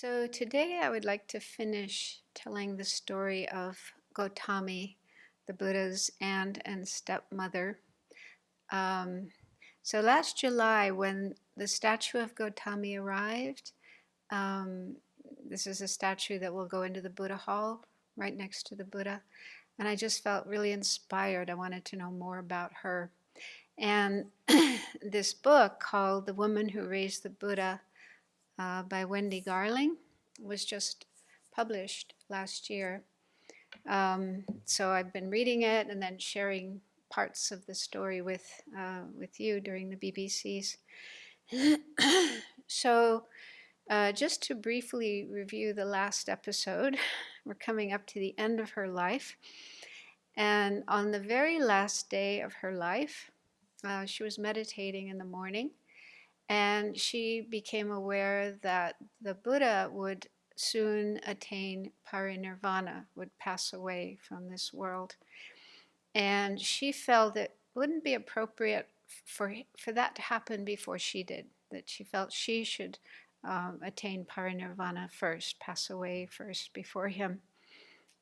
So today I would like to finish telling the story of Gotami, the Buddha's aunt and stepmother. Um, so last July, when the statue of Gotami arrived, um, this is a statue that will go into the Buddha Hall right next to the Buddha. And I just felt really inspired. I wanted to know more about her. And this book called The Woman Who Raised the Buddha by Wendy Garling was just published last year. So I've been reading it and then sharing parts of the story with you during the BBCs. So just to briefly review the last episode, we're coming up to the end of her life. And on the very last day of her life, she was meditating in the morning, and she became aware that the Buddha would soon attain parinirvana, would pass away from this world. And she felt it wouldn't be appropriate for that to happen before she did, that she felt she should attain parinirvana first, pass away first before him.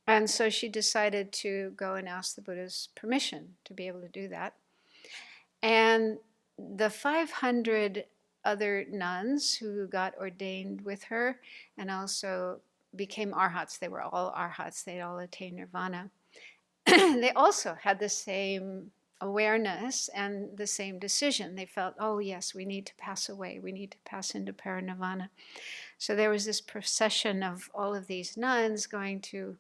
And so she decided to go and ask the Buddha's permission to be able to do that. And the 500 other nuns who got ordained with her and also became arhats, they were all arhats, they'd all attained nirvana. They also had the same awareness and the same decision. They felt, oh yes, we need to pass away, we need to pass into parinirvana. So there was this procession of all of these nuns going to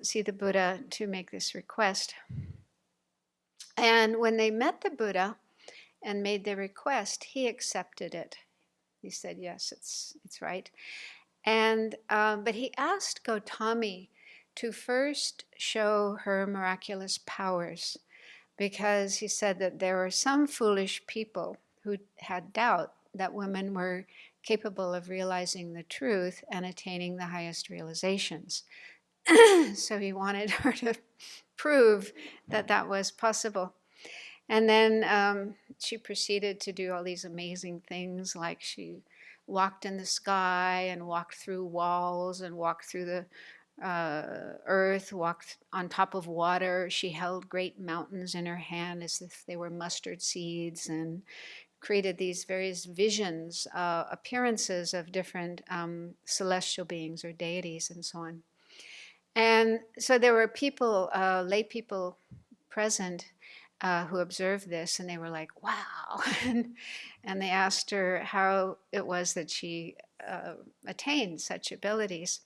see the Buddha to make this request. And when they met the Buddha and made their request, he accepted it. He said, yes, it's right. And but he asked Gotami to first show her miraculous powers, because he said that there were some foolish people who had doubt that women were capable of realizing the truth and attaining the highest realizations. So he wanted her to prove that that was possible. And then she proceeded to do all these amazing things, like she walked in the sky and walked through walls and walked through the earth, walked on top of water. She held great mountains in her hand as if they were mustard seeds, and created these various visions, appearances of different celestial beings or deities and so on. And so there were people, lay people present who observed this, and they were like, wow. And they asked her how it was that she attained such abilities.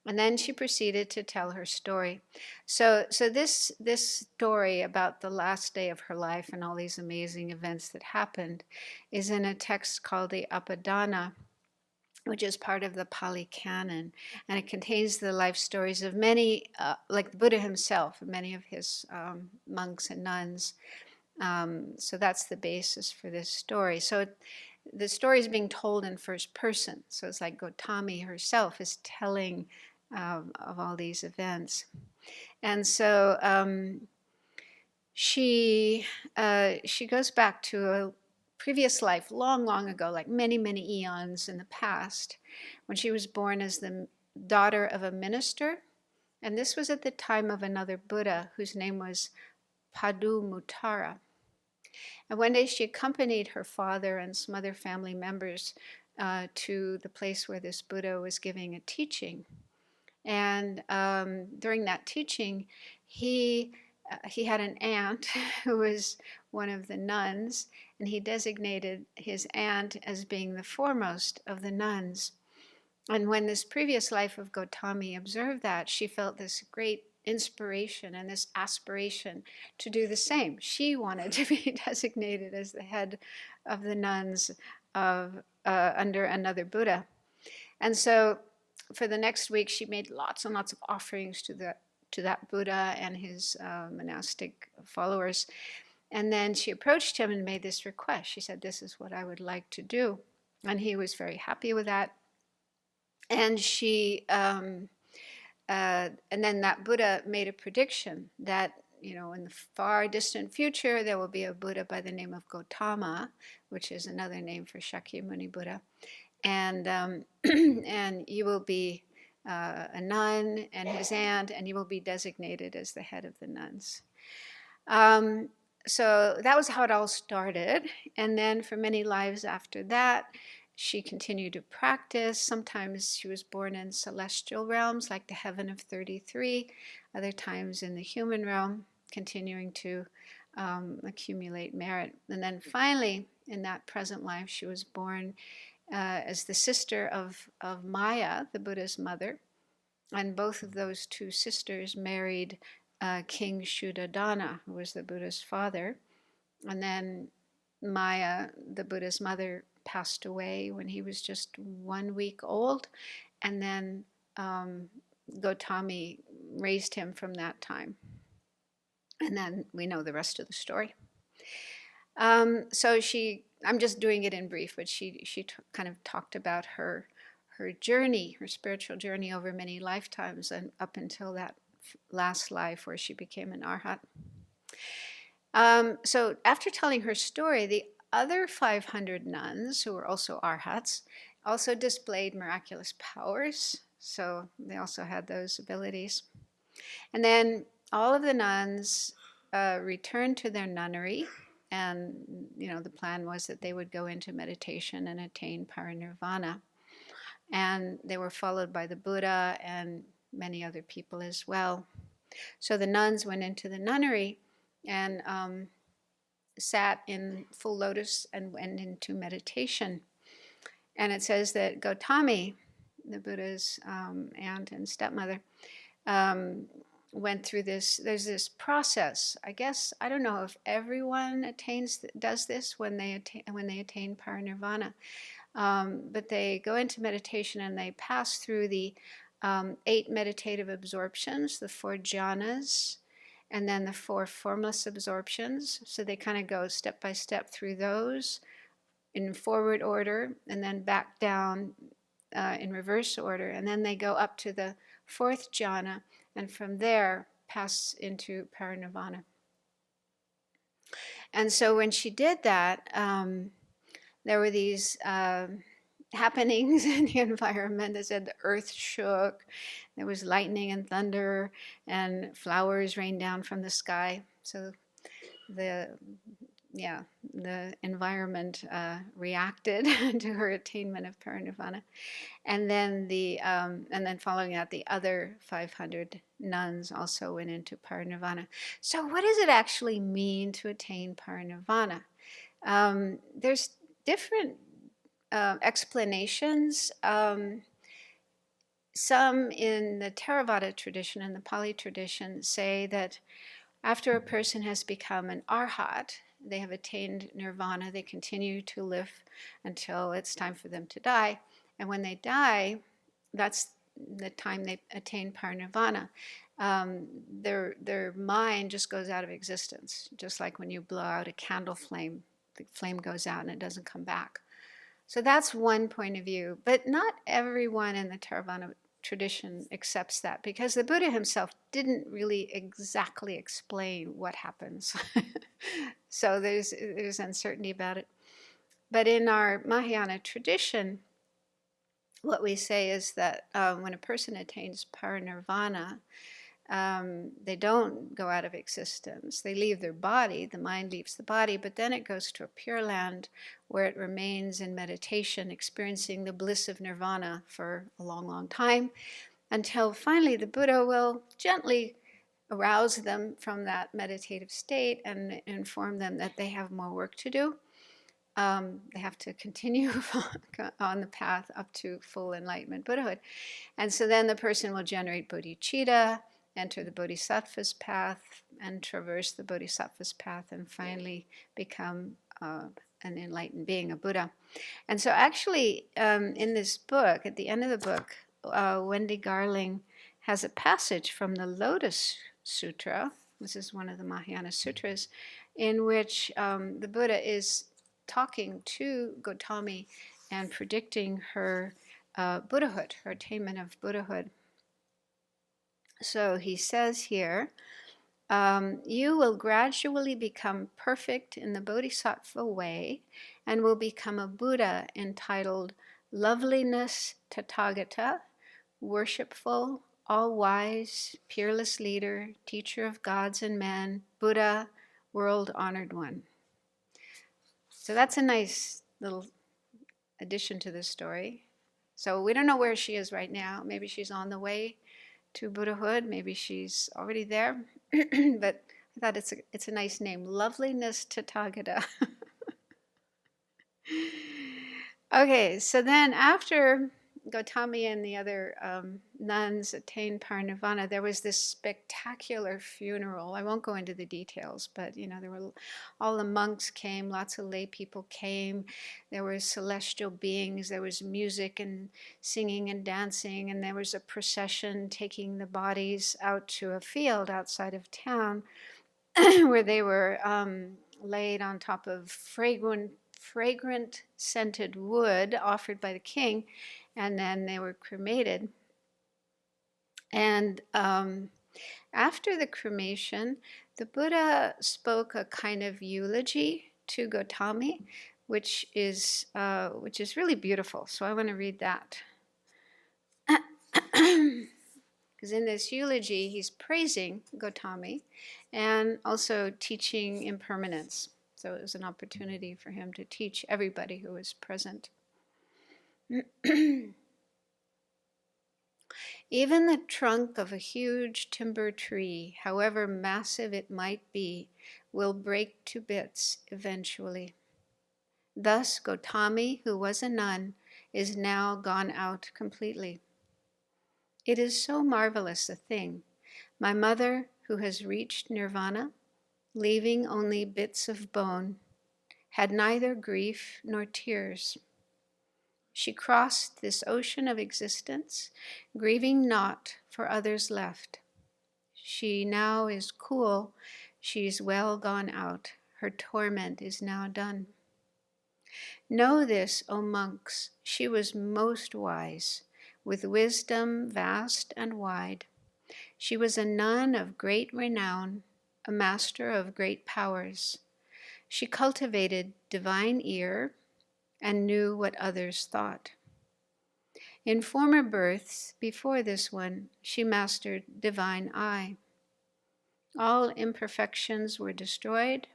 And then she proceeded to tell her story. So this story about the last day of her life and all these amazing events that happened is in a text called the Abhidhamma, which is part of the Pali Canon, and it contains the life stories of many, like the Buddha himself, many of his monks and nuns. So that's the basis for this story. So the story is being told in first person. So it's like Gotami herself is telling of all these events. And so she goes back to a previous life, long, long ago, like many, many eons in the past, when she was born as the daughter of a minister. And this was at the time of another Buddha whose name was Padumuttara. And one day she accompanied her father and some other family members to the place where this Buddha was giving a teaching. And during that teaching, he had an aunt who was one of the nuns, and he designated his aunt as being the foremost of the nuns. And when this previous life of Gotami observed that, she felt this great inspiration and this aspiration to do the same. She wanted to be designated as the head of the nuns of under another Buddha. And so for the next week, she made lots and lots of offerings to that Buddha and his monastic followers. And then she approached him and made this request. She said, this is what I would like to do. And he was very happy with that. And and then that Buddha made a prediction that, in the far distant future, there will be a Buddha by the name of Gotama, which is another name for Shakyamuni Buddha. and and you will be a nun and his aunt, and you will be designated as the head of the nuns. So that was how it all started. And then for many lives after that, she continued to practice. Sometimes she was born in celestial realms, like the heaven of 33, other times in the human realm, continuing to accumulate merit. And then finally, in that present life, she was born as the sister of Maya, the Buddha's mother. And both of those two sisters married King Shuddhadana, who was the Buddha's father. And then Maya, the Buddha's mother, passed away when he was just 1 week old. And then Gotami raised him from that time. And then we know the rest of the story. So I'm just doing it in brief, but she kind of talked about her journey, her spiritual journey over many lifetimes, and up until that last life where she became an arhat. So after telling her story, the other 500 nuns, who were also arhats, also displayed miraculous powers. So they also had those abilities. And then all of the nuns returned to their nunnery. And, the plan was that they would go into meditation and attain parinirvana. And they were followed by the Buddha and many other people as well. So the nuns went into the nunnery and sat in full lotus and went into meditation. And it says that Gotami, the Buddha's aunt and stepmother, went through this. There's this process. I guess I don't know if everyone does this when they attain parinirvana, but they go into meditation and they pass through the 8 meditative absorptions, the 4 jhanas, and then the 4 formless absorptions. So they kind of go step by step through those in forward order, and then back down in reverse order, and then they go up to the 4th jhana, and from there pass into parinirvana. And so when she did that, there were these happenings in the environment that said the earth shook, there was lightning and thunder, and flowers rained down from the sky. So the environment reacted to her attainment of parinirvana. And then following that, the other 500 nuns also went into parinirvana. So what does it actually mean to attain parinirvana? There's different explanations. Some in the Theravada tradition and the Pali tradition say that after a person has become an arhat, they have attained nirvana, they continue to live until it's time for them to die. And when they die, that's the time they attain parinirvana. Their mind just goes out of existence, just like when you blow out a candle flame, the flame goes out and it doesn't come back. So that's one point of view, but not everyone in the Theravada tradition accepts that, because the Buddha himself didn't really exactly explain what happens. So there's uncertainty about it. But in our Mahayana tradition, what we say is that when a person attains parinirvana, they don't go out of existence. They leave their body, the mind leaves the body, but then it goes to a pure land where it remains in meditation, experiencing the bliss of nirvana for a long, long time, until finally the Buddha will gently arouse them from that meditative state and inform them that they have more work to do. They have to continue on the path up to full enlightenment, Buddhahood. And so then the person will generate bodhicitta, enter the bodhisattva's path, and traverse the bodhisattva's path, and finally become an enlightened being, a Buddha. And so actually, in this book, at the end of the book, Wendy Garling has a passage from the Lotus Sutra. This is one of the Mahayana sutras, in which the Buddha is talking to Gotami and predicting her Buddhahood, her attainment of Buddhahood. So he says here, you will gradually become perfect in the Bodhisattva way and will become a Buddha entitled loveliness Tathagata, worshipful, all-wise, peerless leader, teacher of gods and men, Buddha, world-honored one. So that's a nice little addition to this story. So we don't know where she is right now. Maybe she's on the way to Buddhahood. Maybe she's already there. But I thought it's a nice name, Loveliness Tathagata. Okay, so then after Gotami and the other nuns attained parinirvana, there was this spectacular funeral. I won't go into the details, but there were all the monks came, lots of lay people came. There were celestial beings. There was music and singing and dancing, and there was a procession taking the bodies out to a field outside of town, where they were laid on top of fragrant scented wood offered by the king, and then they were cremated. And after the cremation, the Buddha spoke a kind of eulogy to Gotami, which is really beautiful. So I want to read that. Because in this eulogy, he's praising Gotami and also teaching impermanence. So it was an opportunity for him to teach everybody who was present. Even the trunk of a huge timber tree, however massive it might be, will break to bits eventually. Thus, Gotami, who was a nun, is now gone out completely. It is so marvelous a thing. My mother, who has reached nirvana, leaving only bits of bone, had neither grief nor tears. She crossed this ocean of existence, grieving not for others left. She now is cool, she is well gone out, her torment is now done. Know this, O monks, she was most wise, with wisdom vast and wide. She was a nun of great renown, a master of great powers. She cultivated divine ear and knew what others thought. In former births, before this one, she mastered divine eye. All imperfections were destroyed.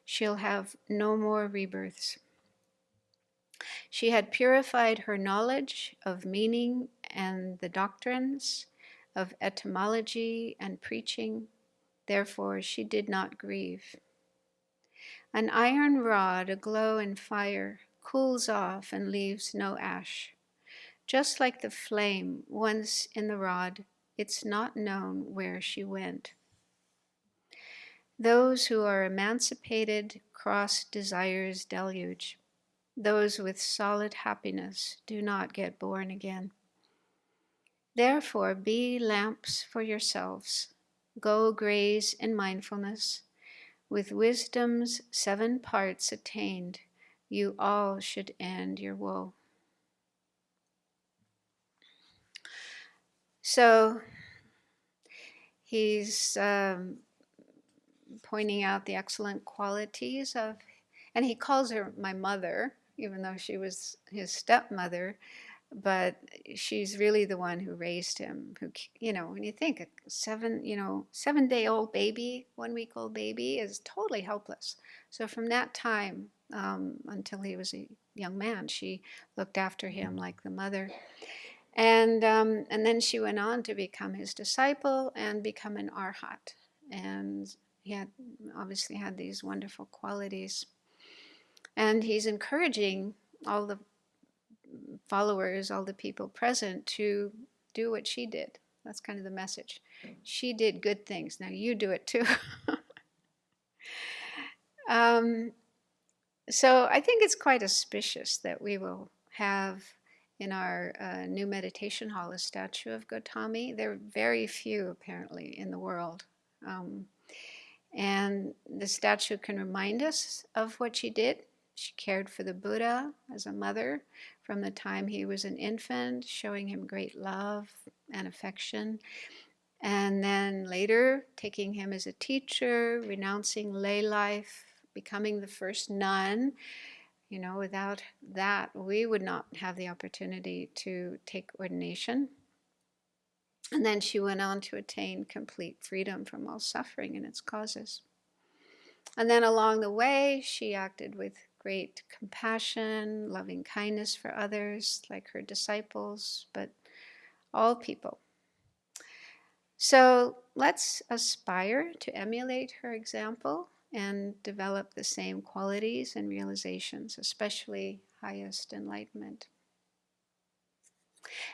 She'll have no more rebirths. She had purified her knowledge of meaning and the doctrines, of etymology and preaching. Therefore, she did not grieve. An iron rod aglow in fire cools off and leaves no ash. Just like the flame once in the rod, it's not known where she went. Those who are emancipated cross desire's deluge. Those with solid happiness do not get born again. Therefore, be lamps for yourselves. Go graze in mindfulness. With wisdom's 7 parts attained, you all should end your woe. So he's pointing out the excellent qualities of, and he calls her my mother, even though she was his stepmother, but she's really the one who raised him. Who, when you think a 7-day-old baby, 1-week-old baby is totally helpless. So from that time until he was a young man, she looked after him like the mother. And then she went on to become his disciple and become an arhat. And he obviously had these wonderful qualities. And he's encouraging all the followers, all the people present, to do what she did. That's kind of the message. She did good things. Now you do it too. So I think it's quite auspicious that we will have in our new meditation hall a statue of Gotami. There are very few apparently in the world. And the statue can remind us of what she did. She cared for the Buddha as a mother from the time he was an infant, showing him great love and affection. And then later, taking him as a teacher, renouncing lay life, becoming the first nun. You know, without that, we would not have the opportunity to take ordination. And then she went on to attain complete freedom from all suffering and its causes. And then along the way, she acted with great compassion, loving kindness for others, like her disciples, but all people. So let's aspire to emulate her example and develop the same qualities and realizations, especially highest enlightenment.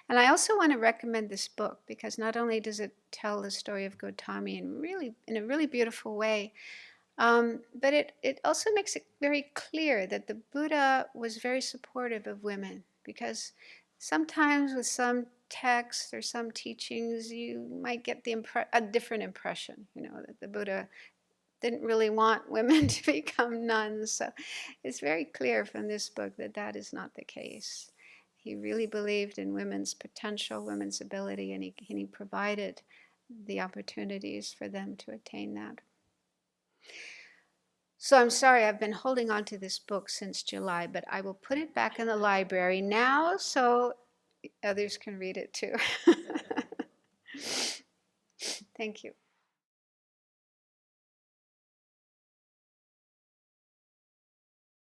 And I also want to recommend this book because not only does it tell the story of Gotami in a really beautiful way, but it also makes it very clear that the Buddha was very supportive of women, because sometimes with some texts or some teachings you might get a different impression, you know, that the Buddha didn't really want women to become nuns. So it's very clear from this book that that is not the case. He really believed in women's potential, women's ability, and he provided the opportunities for them to attain that. So I'm sorry, I've been holding on to this book since July, but I will put it back in the library now so others can read it too. Thank you.